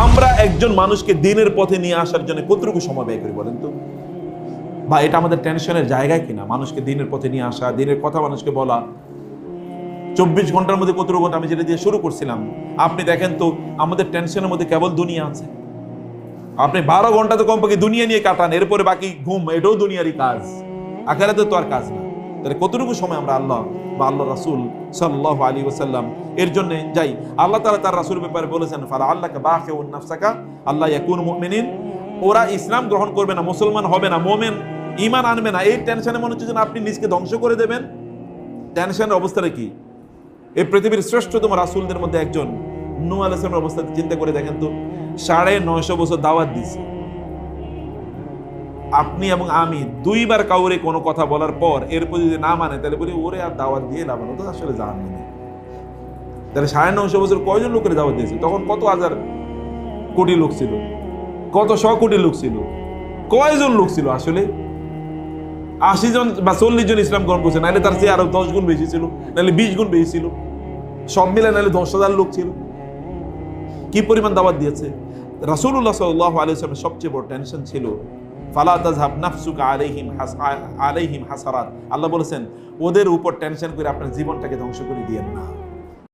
আমরা একজন মানুষকে দিনের পথে নিয়ে আসার জন্য কতটুকু সময় ব্যয় করি বলেন তো? বা এটা আমাদের টেনশনের জায়গায় কিনা? মানুষকে দিনের পথে নিয়ে আসা, দিনের কথা মানুষকে বলা। 24 ঘন্টার মধ্যে কতটুকু ঘন্টা, আমি যেটা দিয়ে শুরু করছিলাম, আপনি দেখেন তো আমাদের টেনশনের মধ্যে কেবল দুনিয়া আছে। আপনি 12 ঘন্টা তো কমপক্ষে দুনিয়া নিয়ে কাটান, এরপরে বাকি ঘুম, এটাও দুনিয়ারই কাজ, আখিরাতে তো আর কাজ না। তাহলে কতটুকু সময় আমরা আল্লাহ বা আল্লাহ রাসূল সাল্লাল্লাহু আলাইহি ওয়াসাল্লাম এর জন্য যাই? আল্লাহ তাআলা তার রাসূলের ব্যাপারে বলেছেন, ফালা আল্লাকা বাখিউন নাফসাকা আল্লাহ ইয়াকুনু মুমিনিন। ওরা ইসলাম গ্রহণ করবে না, মুসলমান হবে না, মুমিন ঈমান আনবে না, এই টেনশনে মনে হচ্ছে যেন আপনি নিজকে ধ্বংস করে দেবেন। টেনশনের অবস্থাটা কি? এই পৃথিবীর শ্রেষ্ঠতম রাসূলদের মধ্যে একজন নূহ আলাইহিস সালামের অবস্থা চিন্তা করে দেখেন তো। 950 বছর দাওয়াত দিয়েছে। আপনি এবং আমি 2 বার কাউরে কোনো কথা বলার পর এরপর যদি না মানে, তাহলে বলি ওরে আর দাওয়াত দিয়ে লাভ না, তো আসলে জাহান্নামে। তাহলে 950 বছর কয়জন লোকের দাওয়াত দিয়েছে? তখন কত হাজার কোটি লোক ছিল, কত 100 কোটি লোক ছিল, কয়জন লোক ছিল আসলে? 80 জন বা 40 জন ইসলাম গ্রহণ করছে, নাহলে তার চেয়ে আরো 10 গুণ বেশি ছিল, নাহলে 20 গুণ বেশি ছিল, সব মিলে নাহলে 10,000 লোক ছিল। কি পরিমাণ দাওয়াত দিয়েছে! রাসূলুল্লাহ সাল্লাল্লাহু আলাইহি ওয়াসাল্লামের সবচেয়ে বড় টেনশন ছিল ফালা তাযহাব নাফসুকা আলাইহিম হাসারাত। আল্লাহ বলেছেন, ওদের উপর টেনশন করে আপনার জীবনটাকে ধ্বংস করে দিয়েন না।